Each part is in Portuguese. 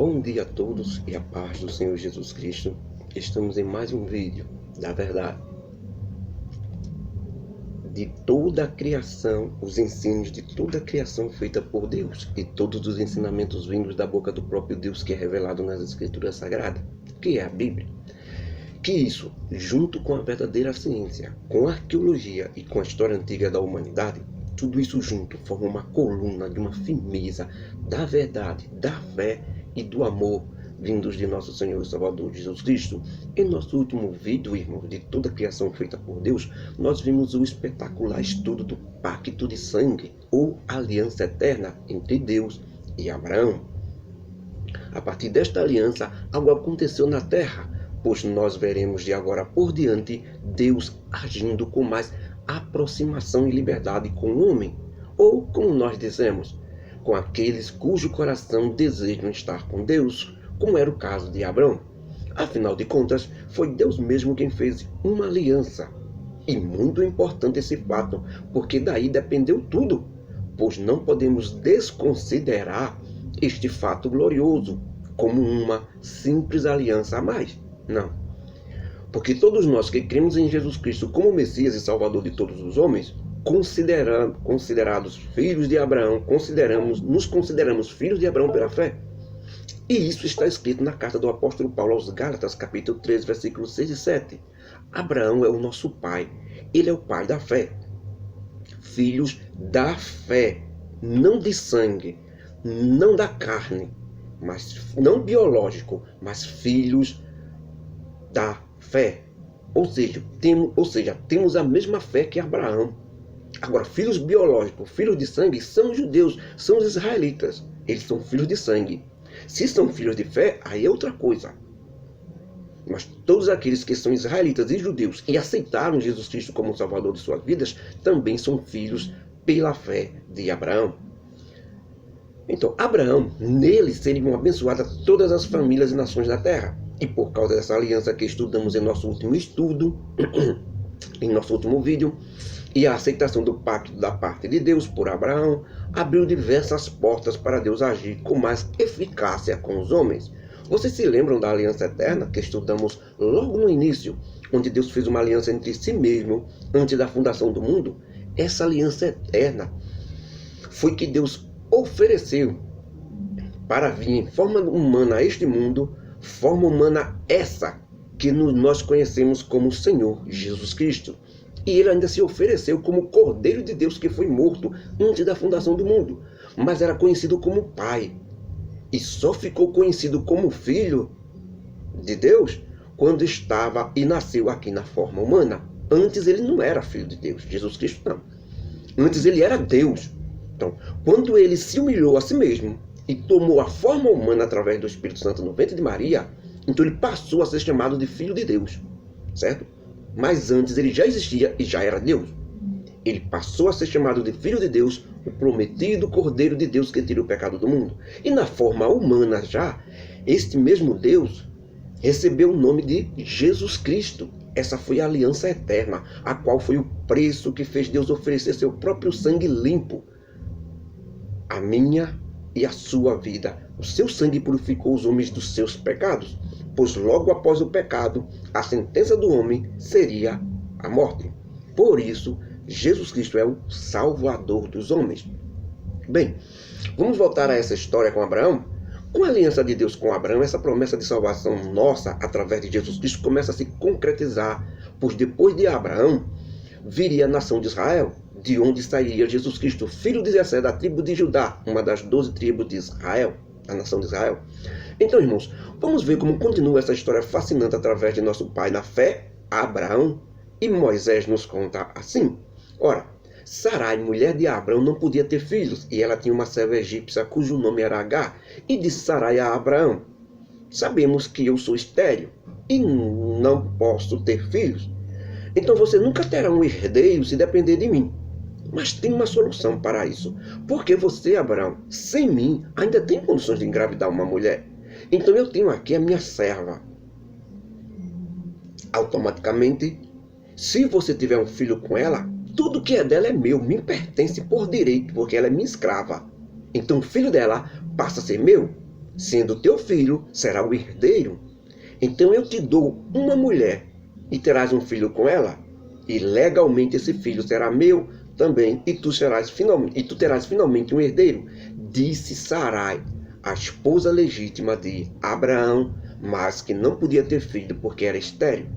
Bom dia a todos e a paz do Senhor Jesus Cristo. Estamos em mais um vídeo da verdade. De toda a criação, os ensinos de toda a criação feita por Deus e todos os ensinamentos vindos da boca do próprio Deus que é revelado nas Escrituras Sagradas, que é a Bíblia. Que isso, junto com a verdadeira ciência, com a arqueologia e com a história antiga da humanidade, tudo isso junto forma uma coluna de uma firmeza da verdade, da fé e do amor vindos de nosso Senhor e Salvador Jesus Cristo. Em nosso último vídeo, irmãos, de toda a criação feita por Deus, nós vimos o espetacular estudo do pacto de sangue, ou aliança eterna entre Deus e Abraão. A partir desta aliança, algo aconteceu na terra, pois nós veremos de agora por diante Deus agindo com mais aproximação e liberdade com o homem, ou, como nós dizemos, com aqueles cujo coração desejam estar com Deus, como era o caso de Abraão. Afinal de contas, foi Deus mesmo quem fez uma aliança. E muito importante esse fato, porque daí dependeu tudo, pois não podemos desconsiderar este fato glorioso como uma simples aliança a mais. Não. Porque todos nós que cremos em Jesus Cristo como Messias e Salvador de todos os homens, considerados filhos de Abraão, nos consideramos filhos de Abraão pela fé. E isso está escrito na carta do apóstolo Paulo aos Gálatas, capítulo 3, versículos 6 e 7. Abraão é o nosso pai, ele é o pai da fé. Filhos da fé, não de sangue, não da carne, não biológico, mas filhos da fé. Ou seja, temos a mesma fé que Abraão. Agora, filhos biológicos, filhos de sangue, são os judeus, são os israelitas. Eles são filhos de sangue. Se são filhos de fé, aí é outra coisa. Mas todos aqueles que são israelitas e judeus e aceitaram Jesus Cristo como Salvador de suas vidas, também são filhos pela fé de Abraão. Então, Abraão, nele seriam abençoadas todas as famílias e nações da terra. E por causa dessa aliança que estudamos em nosso último estudo, em nosso último vídeo, e a aceitação do pacto da parte de Deus por Abraão, abriu diversas portas para Deus agir com mais eficácia com os homens. Vocês se lembram da aliança eterna que estudamos logo no início, onde Deus fez uma aliança entre si mesmo antes da fundação do mundo? Essa aliança eterna foi que Deus ofereceu para vir em forma humana a este mundo, forma humana essa que nós conhecemos como o Senhor Jesus Cristo. E ele ainda se ofereceu como Cordeiro de Deus que foi morto antes da fundação do mundo, mas era conhecido como Pai. E só ficou conhecido como Filho de Deus quando estava e nasceu aqui na forma humana. Antes ele não era Filho de Deus, Jesus Cristo não. Antes ele era Deus. Então, quando ele se humilhou a si mesmo e tomou a forma humana através do Espírito Santo no ventre de Maria, então ele passou a ser chamado de Filho de Deus, certo? Mas antes ele já existia e já era Deus. Ele passou a ser chamado de Filho de Deus, o prometido Cordeiro de Deus que tira o pecado do mundo. E na forma humana já, este mesmo Deus recebeu o nome de Jesus Cristo. Essa foi a aliança eterna, a qual foi o preço que fez Deus oferecer seu próprio sangue limpo. A minha e a sua vida. O seu sangue purificou os homens dos seus pecados, pois logo após o pecado, a sentença do homem seria a morte. Por isso, Jesus Cristo é o Salvador dos homens. Bem, vamos voltar a essa história com Abraão? Com a aliança de Deus com Abraão, essa promessa de salvação nossa, através de Jesus Cristo, começa a se concretizar, pois depois de Abraão, viria a nação de Israel, de onde sairia Jesus Cristo, filho de Jessé, da tribo de Judá, uma das 12 tribos de Israel, a nação de Israel. Então, irmãos, vamos ver como continua essa história fascinante através de nosso pai na fé, Abraão, e Moisés nos conta assim. Ora, Sarai, mulher de Abraão, não podia ter filhos, e ela tinha uma serva egípcia cujo nome era Agar, e disse Sarai a Abraão: sabemos que eu sou estéril e não posso ter filhos. Então você nunca terá um herdeiro se depender de mim. Mas tem uma solução para isso. Porque você, Abraão, sem mim, ainda tem condições de engravidar uma mulher. Então eu tenho aqui a minha serva. Automaticamente, se você tiver um filho com ela, tudo que é dela é meu, me pertence por direito, porque ela é minha escrava. Então o filho dela passa a ser meu. sendo teu filho, será o herdeiro. Então eu te dou uma mulher e terás um filho com ela, e legalmente esse filho será meu também, e tu terás finalmente um herdeiro. Disse Sarai, a esposa legítima de Abraão, mas que não podia ter filho porque era estéril.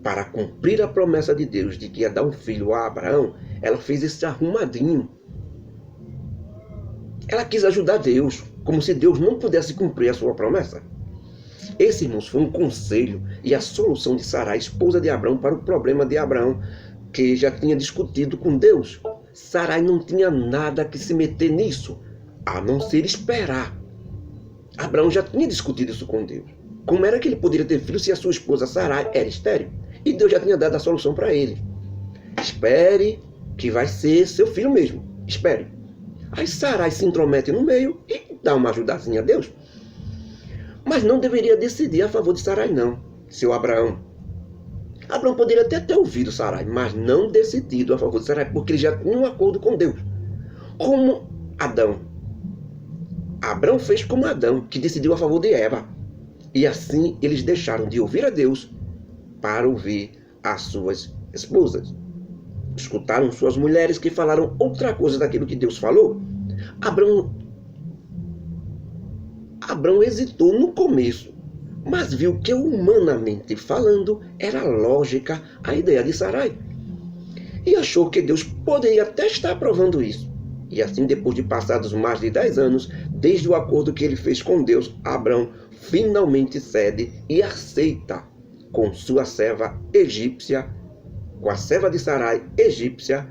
Para cumprir a promessa de Deus de que ia dar um filho a Abraão, ela fez esse arrumadinho. Ela quis ajudar Deus, como se Deus não pudesse cumprir a sua promessa. Esse, irmãos, foi um conselho e a solução de Sarai, esposa de Abraão, para o problema de Abraão, que já tinha discutido com Deus. Sarai não tinha nada que se meter nisso, a não ser esperar. Abraão já tinha discutido isso com Deus. Como era que ele poderia ter filho se a sua esposa Sarai era estéril? E Deus já tinha dado a solução para ele. Espere, que vai ser seu filho mesmo. Espere. Aí Sarai se intromete no meio e dá uma ajudazinha a Deus. Mas não deveria decidir a favor de Sarai, não, seu Abraão. Abraão poderia até ter ouvido Sarai, mas não decidido a favor de Sarai, porque ele já tinha um acordo com Deus. Como Adão. Abraão fez como Adão, que decidiu a favor de Eva. E assim eles deixaram de ouvir a Deus para ouvir as suas esposas. Escutaram suas mulheres que falaram outra coisa daquilo que Deus falou. Abraão hesitou no começo, mas viu que humanamente falando era lógica a ideia de Sarai. E achou que Deus poderia até estar aprovando isso. E assim, depois de passados mais de 10 anos, desde o acordo que ele fez com Deus, Abraão finalmente cede e aceita com sua serva egípcia, com a serva de Sarai egípcia,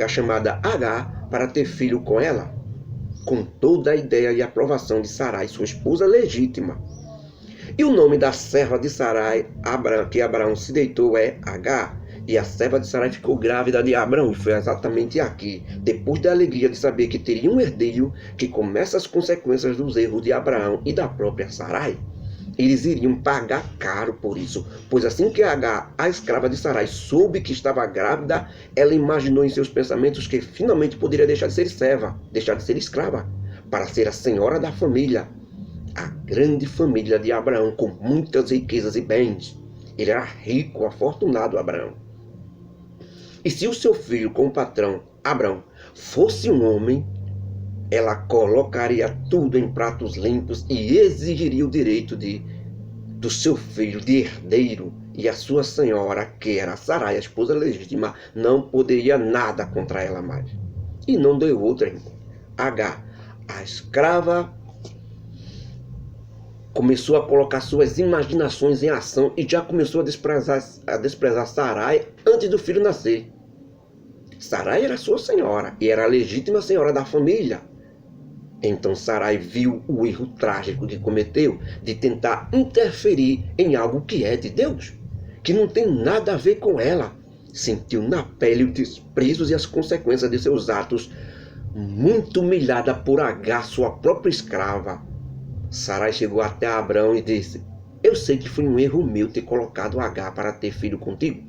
chamada Agar, para ter filho com ela, com toda a ideia e aprovação de Sarai, sua esposa legítima. E o nome da serva de Sarai, que Abraão se deitou, é Agar. E a serva de Sarai ficou grávida de Abraão. E foi exatamente aqui, depois da alegria de saber que teria um herdeiro, que começa as consequências dos erros de Abraão e da própria Sarai. Eles iriam pagar caro por isso, pois assim que Agar, a escrava de Sarai, soube que estava grávida, ela imaginou em seus pensamentos que finalmente poderia deixar de ser serva, deixar de ser escrava, para ser a senhora da família, a grande família de Abraão, com muitas riquezas e bens. Ele era rico, afortunado Abraão. E se o seu filho com o patrão, Abraão, fosse um homem, ela colocaria tudo em pratos limpos e exigiria o direito do seu filho de herdeiro. E a sua senhora, que era Sarai, a esposa legítima, não poderia nada contra ela mais. E não deu outra, irmão. Agar, a escrava, começou a colocar suas imaginações em ação e já começou a desprezar Sarai antes do filho nascer. Sarai era sua senhora e era a legítima senhora da família. Então Sarai viu o erro trágico que cometeu de tentar interferir em algo que é de Deus, que não tem nada a ver com ela. Sentiu na pele os desprezos e as consequências de seus atos, muito humilhada por Agar, sua própria escrava. Sarai chegou até Abraão e disse: eu sei que foi um erro meu ter colocado Agar para ter filho contigo,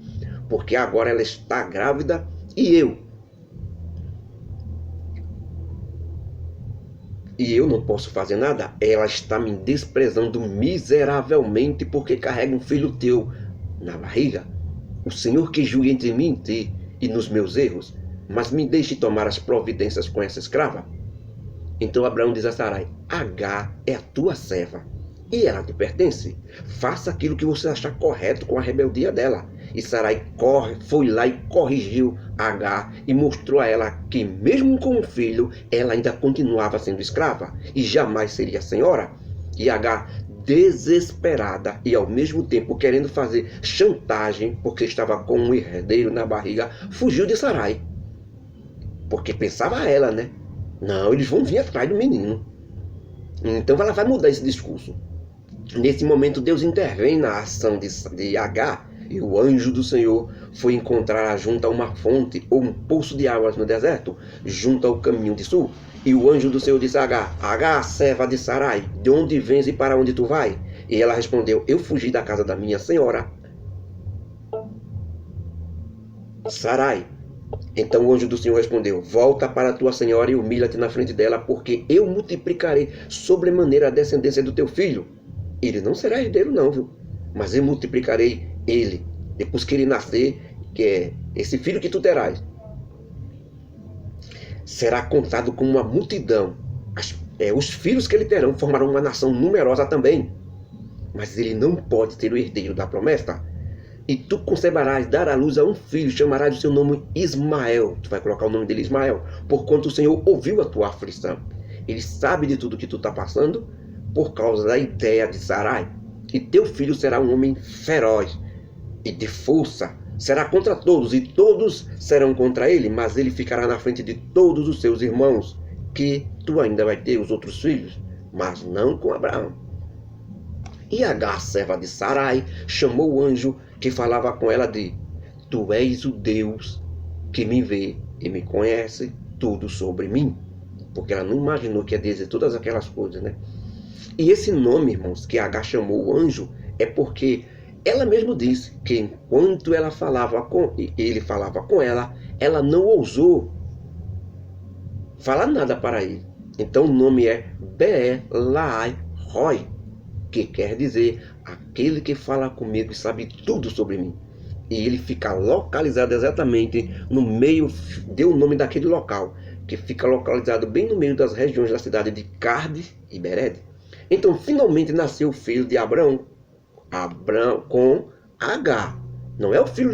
porque agora ela está grávida e eu não posso fazer nada. Ela está me desprezando miseravelmente porque carrega um filho teu na barriga. O Senhor que julgue entre mim e ti e nos meus erros, mas me deixe tomar as providências com essa escrava. Então Abraão diz a Sarai: Agar é a tua serva e ela te pertence. Faça aquilo que você achar correto com a rebeldia dela. E Sarai foi lá e corrigiu Agar e mostrou a ela que mesmo com o filho, ela ainda continuava sendo escrava e jamais seria senhora. E Agar, desesperada e ao mesmo tempo querendo fazer chantagem, porque estava com um herdeiro na barriga, fugiu de Sarai. Porque pensava ela, né? Não, eles vão vir atrás do menino. Então ela vai mudar esse discurso. Nesse momento Deus intervém na ação de Agar. E o anjo do Senhor foi encontrá-la junto a uma fonte ou um poço de águas no deserto, junto ao caminho de sul. E o anjo do Senhor disse a Agar: Agar, serva de Sarai, de onde vens e para onde tu vai? E ela respondeu: eu fugi da casa da minha senhora Sarai. Então o anjo do Senhor respondeu: volta para tua senhora e humilha-te na frente dela, porque eu multiplicarei sobremaneira a descendência do teu filho. Ele não será herdeiro não, viu? Mas eu multiplicarei ele, depois que ele nascer, que é esse filho que tu terás, será contado como uma multidão. Os filhos que ele terão formarão uma nação numerosa também. Mas ele não pode ser o herdeiro da promessa. E tu conceberás, dar à luz a um filho, chamarás o seu nome Ismael. Tu vai colocar o nome dele Ismael, porquanto o Senhor ouviu a tua aflição. Ele sabe de tudo que tu está passando por causa da ideia de Sarai. E teu filho será um homem feroz e de força. Será contra todos, e todos serão contra ele, mas ele ficará na frente de todos os seus irmãos, que tu ainda vai ter os outros filhos, mas não com Abraão. E Agar, serva de Sarai, chamou o anjo que falava com ela de: tu és o Deus que me vê e me conhece tudo sobre mim. Porque ela não imaginou que ia dizer todas aquelas coisas, né? E esse nome, irmãos, que Agar chamou o anjo, é porque ela mesma disse que enquanto ele falava com ela, ela não ousou falar nada para ele. Então o nome é Beelai-Roi, que quer dizer aquele que fala comigo e sabe tudo sobre mim. E ele fica localizado exatamente no meio, deu o nome daquele local, que fica localizado bem no meio das regiões da cidade de Carde e Bered. Então finalmente nasceu o filho de Abraão com Agar. Não é o filho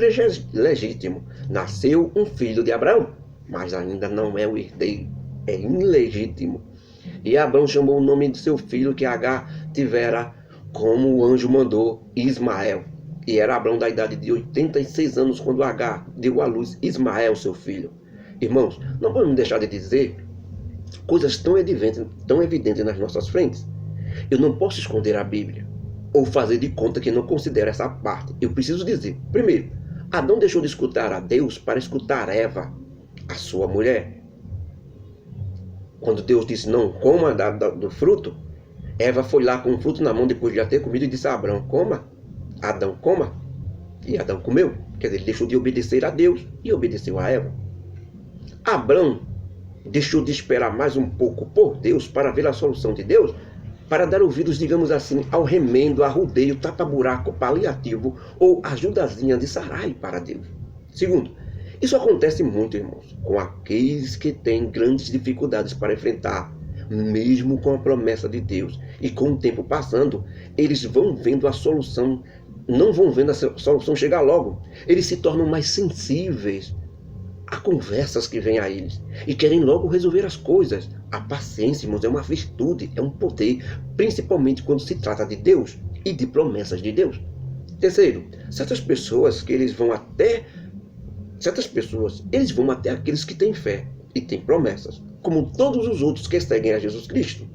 legítimo. Nasceu um filho de Abraão, mas ainda não é o herdeiro. É ilegítimo. E Abraão chamou o nome de seu filho que Agar tivera, como o anjo mandou, Ismael. E era Abraão da idade de 86 anos quando Agar deu à luz Ismael, seu filho. Irmãos, não podemos deixar de dizer coisas tão evidentes nas nossas frentes. Eu não posso esconder a Bíblia ou fazer de conta que não considero essa parte. Eu preciso dizer, primeiro, Adão deixou de escutar a Deus para escutar Eva, a sua mulher. Quando Deus disse não coma do fruto, Eva foi lá com o fruto na mão depois de já ter comido e disse a Abraão: coma, Adão coma. E Adão comeu. Quer dizer, ele deixou de obedecer a Deus e obedeceu a Eva. Abraão deixou de esperar mais um pouco por Deus para ver a solução de Deus, para dar ouvidos, digamos assim, ao remendo, arrudeio, tapa-buraco paliativo ou ajudazinha de Sarai para Deus. Segundo, isso acontece muito, irmãos, com aqueles que têm grandes dificuldades para enfrentar, mesmo com a promessa de Deus. E com o tempo passando, eles vão vendo a solução, não vão vendo a solução chegar logo. Eles se tornam mais sensíveis a conversas que vêm a eles e querem logo resolver as coisas. A paciência, irmãos, é uma virtude, é um poder, principalmente quando se trata de Deus e de promessas de Deus. Terceiro, certas pessoas eles vão até aqueles que têm fé e têm promessas, como todos os outros que seguem a Jesus Cristo,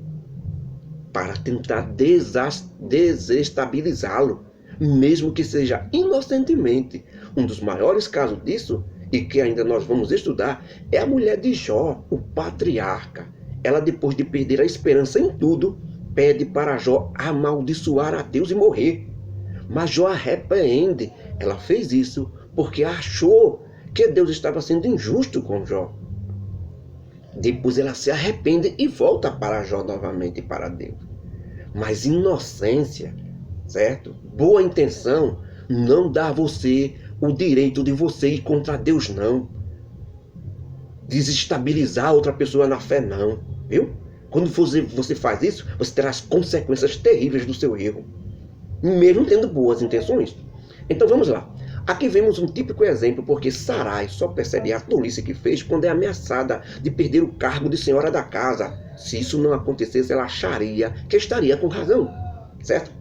para tentar desestabilizá-lo, mesmo que seja inocentemente. Um dos maiores casos disso, e que ainda nós vamos estudar, é a mulher de Jó, o patriarca. Ela, depois de perder a esperança em tudo, pede para Jó amaldiçoar a Deus e morrer. Mas Jó arrepende. Ela fez isso porque achou que Deus estava sendo injusto com Jó. Depois ela se arrepende e volta para Jó novamente, para Deus. Mas inocência, certo? Boa intenção não dá a você o direito de você ir contra Deus, não. Desestabilizar outra pessoa na fé, não. Viu? Quando você faz isso, você terá as consequências terríveis do seu erro, mesmo tendo boas intenções. Então vamos lá. Aqui vemos um típico exemplo, porque Sarai só percebe a tolice que fez quando é ameaçada de perder o cargo de senhora da casa. Se isso não acontecesse, ela acharia que estaria com razão, certo?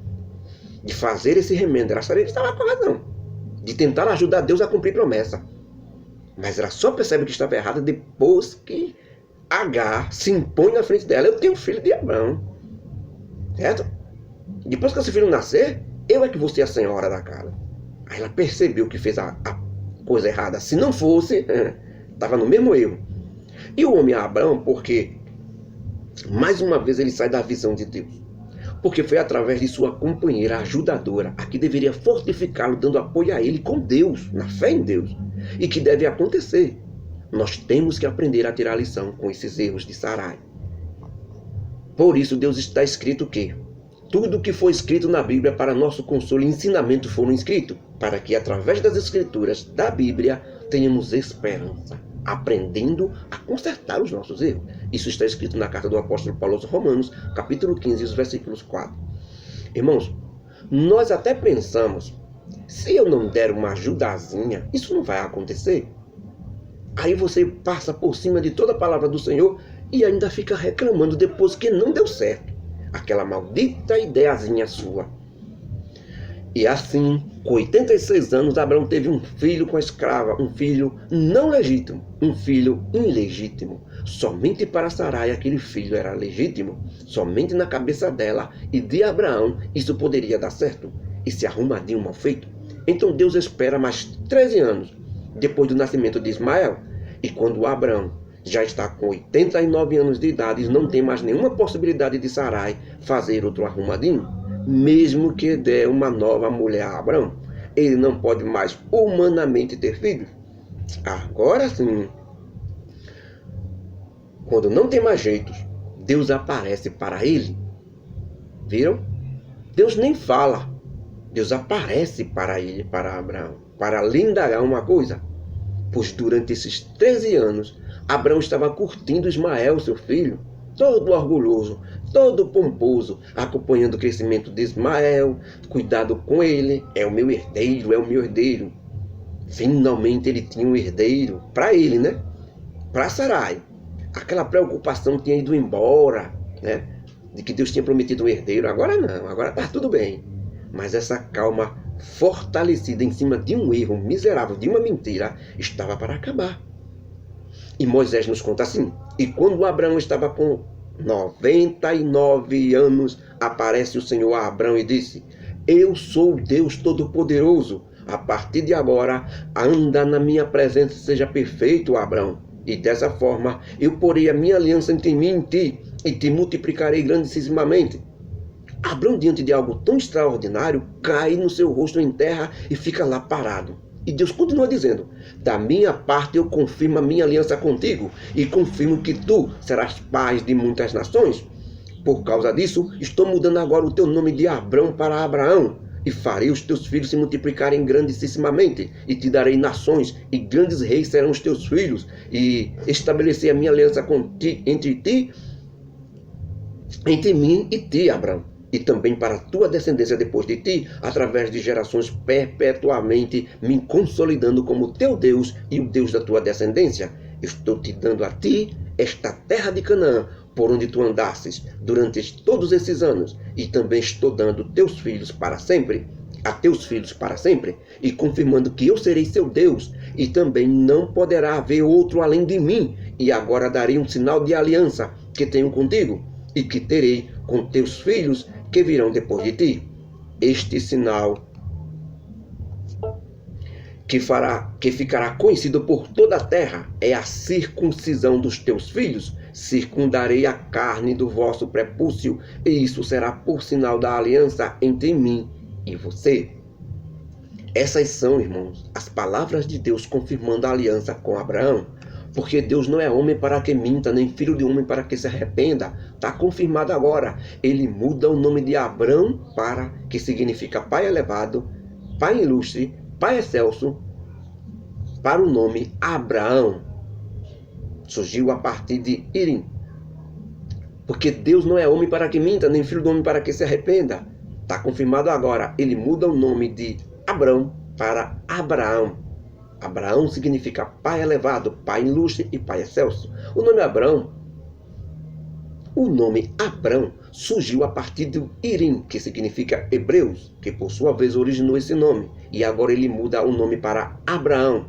De fazer esse remendo, ela acharia que estava com razão, de tentar ajudar Deus a cumprir promessa. Mas ela só percebe que estava errada depois que Agar se impõe na frente dela. Eu tenho um filho de Abraão, certo? Depois que esse filho nascer, eu é que vou ser a senhora da casa. Aí ela percebeu que fez a coisa errada. Se não fosse, estava no mesmo erro. E o homem Abraão, porque mais uma vez ele sai da visão de Deus, porque foi através de sua companheira ajudadora, a que deveria fortificá-lo, dando apoio a ele com Deus, na fé em Deus, e que deve acontecer. Nós temos que aprender a tirar a lição com esses erros de Sarai. Por isso Deus está escrito que tudo que foi escrito na Bíblia para nosso consolo e ensinamento foram escritos, para que através das escrituras da Bíblia tenhamos esperança, aprendendo a consertar os nossos erros. Isso está escrito na carta do apóstolo Paulo aos Romanos, capítulo 15, os versículos 4. Irmãos, nós até pensamos, se eu não der uma ajudazinha, isso não vai acontecer. Aí você passa por cima de toda a palavra do Senhor e ainda fica reclamando depois que não deu certo. Aquela maldita ideiazinha sua. E assim, com 86 anos, Abraão teve um filho com a escrava, um filho não legítimo, um filho ilegítimo. Somente para Sarai aquele filho era legítimo. Somente na cabeça dela e de Abraão isso poderia dar certo. Esse arrumadinho mal feito. Então Deus espera mais 13 anos depois do nascimento de Ismael. E quando Abraão já está com 89 anos de idade e não tem mais nenhuma possibilidade de Sarai fazer outro arrumadinho, mesmo que dê uma nova mulher a Abraão, ele não pode mais humanamente ter filhos. Agora sim, quando não tem mais jeitos, Deus aparece para ele. Viram? Deus nem fala. Deus aparece para ele, para Abraão, para lhe indagar uma coisa. Pois durante esses 13 anos, Abraão estava curtindo Ismael, seu filho, todo orgulhoso, todo pomposo, acompanhando o crescimento de Ismael, cuidado com ele, é o meu herdeiro, é o meu herdeiro. Finalmente ele tinha um herdeiro, para ele, né? Para Sarai. Aquela preocupação tinha ido embora, né? De que Deus tinha prometido um herdeiro, agora não, agora está tudo bem. Mas essa calma fortalecida em cima de um erro miserável, de uma mentira, estava para acabar. E Moisés nos conta assim: e quando Abraão estava com 99 anos, aparece o Senhor a Abraão e disse: eu sou o Deus Todo-Poderoso. A partir de agora, anda na minha presença, seja perfeito, Abraão. E dessa forma, eu porei a minha aliança entre mim e ti, e te multiplicarei grandissimamente. Abraão, diante de algo tão extraordinário, cai no seu rosto em terra e fica lá parado. E Deus continua dizendo: da minha parte eu confirmo a minha aliança contigo e confirmo que tu serás pai de muitas nações. Por causa disso, estou mudando agora o teu nome de Abrão para Abraão e farei os teus filhos se multiplicarem grandissimamente e te darei nações e grandes reis serão os teus filhos e estabelecer a minha aliança entre mim e ti, Abraão. E também para a tua descendência depois de ti, através de gerações perpetuamente, me consolidando como teu Deus e o Deus da tua descendência. Estou te dando a ti esta terra de Canaã, por onde tu andasses durante todos esses anos, e também estou dando teus filhos para sempre, a teus filhos para sempre, e confirmando que eu serei seu Deus, e também não poderá haver outro além de mim, e agora darei um sinal de aliança que tenho contigo, e que terei com teus filhos que virão depois de ti. Este sinal que ficará conhecido por toda a terra é a circuncisão dos teus filhos. Circundarei a carne do vosso prepúcio, e isso será por sinal da aliança entre mim e você. Essas são, irmãos, as palavras de Deus confirmando a aliança com Abraão. Porque Deus não é homem para que minta, nem filho de homem para que se arrependa. Está confirmado agora. Ele muda o nome de Abrão para, que significa pai elevado, pai ilustre, pai excelso, para o nome Abraão. Surgiu a partir de Irim. Porque Deus não é homem para que minta, nem filho de homem para que se arrependa. Está confirmado agora. Ele muda o nome de Abrão para Abraão. Abraão significa pai elevado, pai ilustre e pai excelso. O nome Abrão surgiu a partir do Irim, que significa hebreus, que por sua vez originou esse nome. E agora ele muda o nome para Abraão.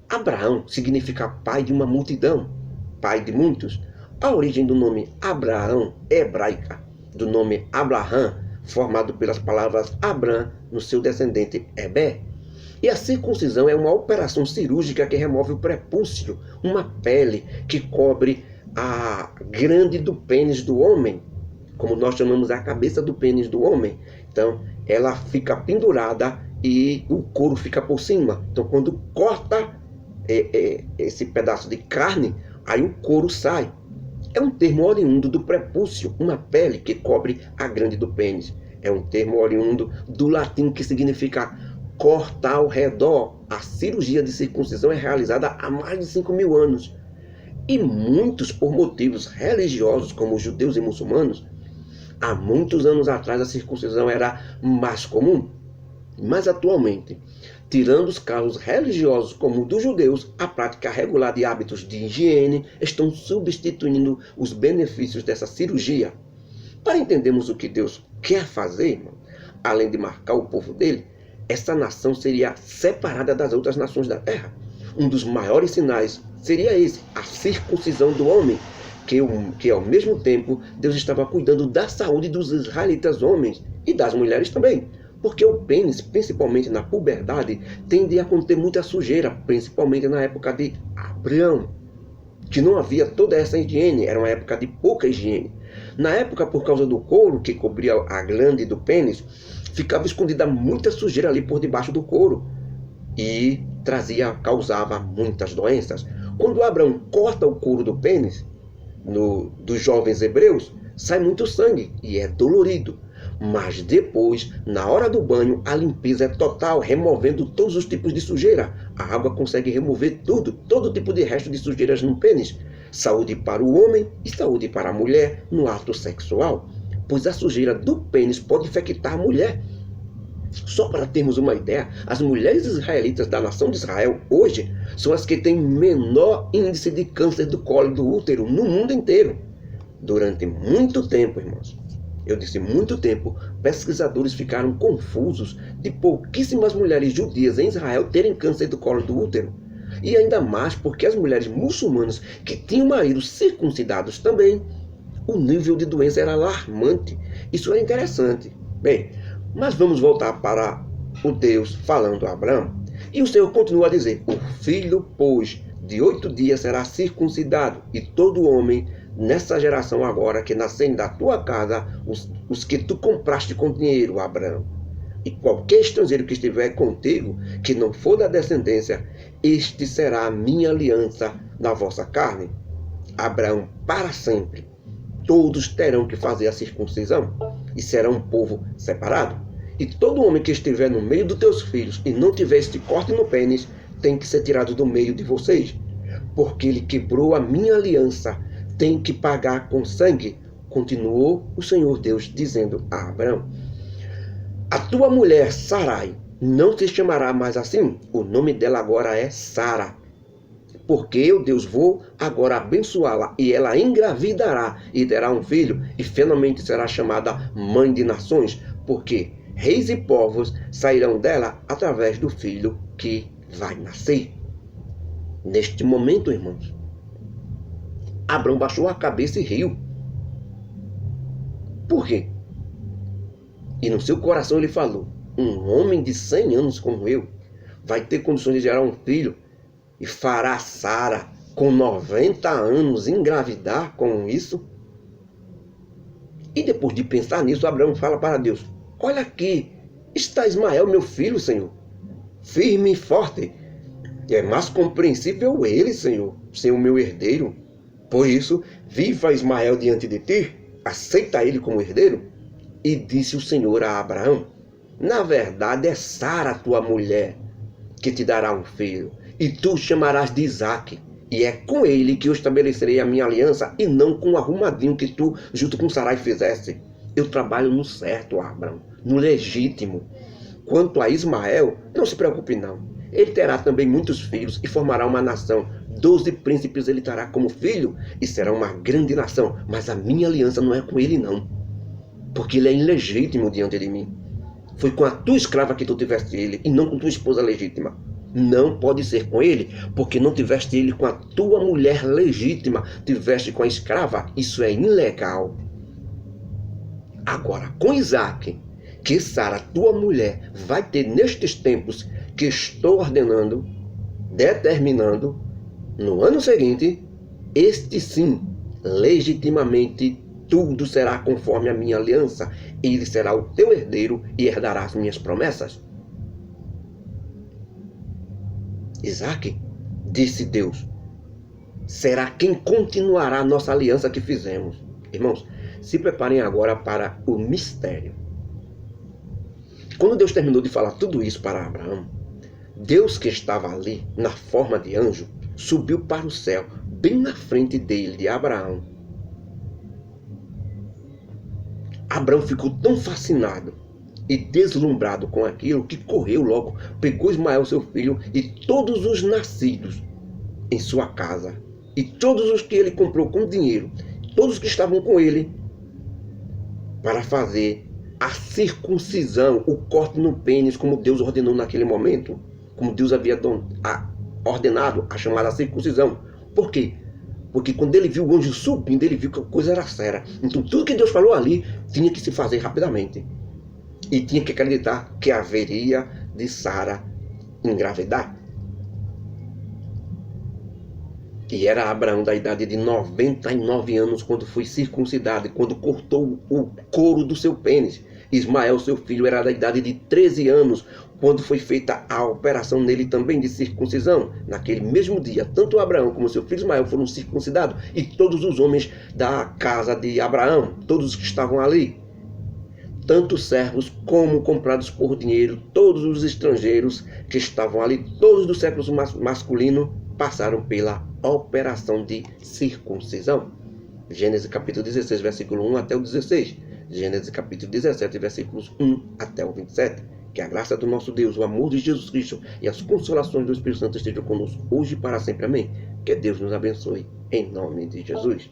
Abraão significa pai de uma multidão, pai de muitos. A origem do nome Abraão é hebraica, do nome Abraham, formado pelas palavras Abram no seu descendente Heber. E a circuncisão é uma operação cirúrgica que remove o prepúcio, uma pele que cobre a grande do pênis do homem, como nós chamamos a cabeça do pênis do homem. Então, ela fica pendurada e o couro fica por cima. Então, quando corta esse pedaço de carne, aí o couro sai. É um termo oriundo do prepúcio, uma pele que cobre a glande do pênis. É um termo oriundo do latim que significa cortar ao redor. A cirurgia de circuncisão é realizada há mais de 5.000 anos. E muitos, por motivos religiosos, como os judeus e muçulmanos, há muitos anos atrás a circuncisão era mais comum. Mas atualmente, tirando os casos religiosos como o dos judeus, a prática regular de hábitos de higiene estão substituindo os benefícios dessa cirurgia. Para entendermos o que Deus quer fazer, irmão, além de marcar o povo dele, essa nação seria separada das outras nações da terra. Um dos maiores sinais seria esse, a circuncisão do homem, que ao mesmo tempo Deus estava cuidando da saúde dos israelitas homens e das mulheres também. Porque o pênis, principalmente na puberdade, tende a conter muita sujeira, principalmente na época de Abraão, que não havia toda essa higiene, era uma época de pouca higiene. Na época, por causa do couro que cobria a glande do pênis, ficava escondida muita sujeira ali por debaixo do couro e causava muitas doenças. Quando Abraão corta o couro do pênis dos jovens hebreus, sai muito sangue e é dolorido. Mas depois, na hora do banho, a limpeza é total, removendo todos os tipos de sujeira. A água consegue remover todo tipo de resto de sujeiras no pênis. Saúde para o homem e saúde para a mulher no ato sexual, pois a sujeira do pênis pode infectar a mulher. Só para termos uma ideia, as mulheres israelitas da nação de Israel hoje são as que têm menor índice de câncer do colo do útero no mundo inteiro. Durante muito tempo, irmãos, eu disse muito tempo, pesquisadores ficaram confusos de pouquíssimas mulheres judias em Israel terem câncer do colo do útero. E ainda mais porque as mulheres muçulmanas que tinham maridos circuncidados também, o nível de doença era alarmante. Isso é interessante. Bem, mas vamos voltar para o Deus falando a Abraão. E o Senhor continua a dizer, o filho, pois, de 8 dias será circuncidado, e todo homem nessa geração agora que nascerem da tua casa, os que tu compraste com dinheiro, Abraão, e qualquer estrangeiro que estiver contigo, que não for da descendência, este será a minha aliança na vossa carne. Abraão, para sempre, todos terão que fazer a circuncisão, e será um povo separado. E todo homem que estiver no meio dos teus filhos e não tiver este corte no pênis, tem que ser tirado do meio de vocês, porque ele quebrou a minha aliança, tem que pagar com sangue. Continuou o Senhor Deus dizendo a Abraão, a tua mulher Sarai não se chamará mais assim, o nome dela agora é Sara, porque eu, Deus, vou agora abençoá-la, e ela engravidará e terá um filho, e finalmente será chamada mãe de nações, porque reis e povos sairão dela através do filho que vai nascer. Neste momento, irmãos, Abraão baixou a cabeça e riu. Por quê? E no seu coração ele falou, um homem de 100 anos como eu vai ter condições de gerar um filho e fará Sara com 90 anos engravidar com isso? E depois de pensar nisso, Abraão fala para Deus, olha aqui, está Ismael, meu filho, Senhor, firme e forte. É mais compreensível ele, Senhor, ser o meu herdeiro. Por isso, viva Ismael diante de ti, aceita ele como herdeiro. E disse o Senhor a Abraão, na verdade é Sara, tua mulher, que te dará um filho, e tu o chamarás de Isaque. E é com ele que eu estabelecerei a minha aliança, e não com o arrumadinho que tu, junto com Sarai, fizeste. Eu trabalho no certo, Abraão, no legítimo. Quanto a Ismael, não se preocupe não. Ele terá também muitos filhos e formará uma nação. 12 príncipes ele terá como filho e será uma grande nação. Mas a minha aliança não é com ele não, porque ele é ilegítimo diante de mim. Foi com a tua escrava que tu tiveste ele e não com tua esposa legítima. Não pode ser com ele, porque não tiveste ele com a tua mulher legítima, tiveste com a escrava. Isso é ilegal. Agora, com Isaque, que Sara, tua mulher, vai ter nestes tempos que estou ordenando, determinando, no ano seguinte, este sim, legitimamente, tudo será conforme a minha aliança. Ele será o teu herdeiro e herdará as minhas promessas. Isaque disse Deus, será quem continuará a nossa aliança que fizemos. Irmãos, se preparem agora para o mistério. Quando Deus terminou de falar tudo isso para Abraão, Deus que estava ali, na forma de anjo, subiu para o céu, bem na frente dele, de Abraão. Abraão ficou tão fascinado e deslumbrado com aquilo que correu logo, pegou Ismael, seu filho, e todos os nascidos em sua casa, e todos os que ele comprou com dinheiro, todos que estavam com ele, para fazer a circuncisão, o corte no pênis, como Deus ordenou naquele momento, como Deus havia ordenado a chamada circuncisão. Por quê? Porque quando ele viu o anjo subindo, ele viu que a coisa era séria. Então tudo que Deus falou ali tinha que se fazer rapidamente. E tinha que acreditar que haveria de Sara engravidar. E era Abraão da idade de 99 anos quando foi circuncidado, quando cortou o couro do seu pênis. Ismael, seu filho, era da idade de 13 anos, quando foi feita a operação nele também de circuncisão. Naquele mesmo dia, tanto Abraão como seu filho Ismael foram circuncidados, e todos os homens da casa de Abraão, todos os que estavam ali, tanto servos como comprados por dinheiro, todos os estrangeiros que estavam ali, todos do sexo masculino, passaram pela operação de circuncisão. Gênesis capítulo 16, versículo 1 até o 16. Gênesis capítulo 17, versículos 1 até o 27. Que a graça do nosso Deus, o amor de Jesus Cristo e as consolações do Espírito Santo estejam conosco hoje e para sempre. Amém. Que Deus nos abençoe. Em nome de Jesus.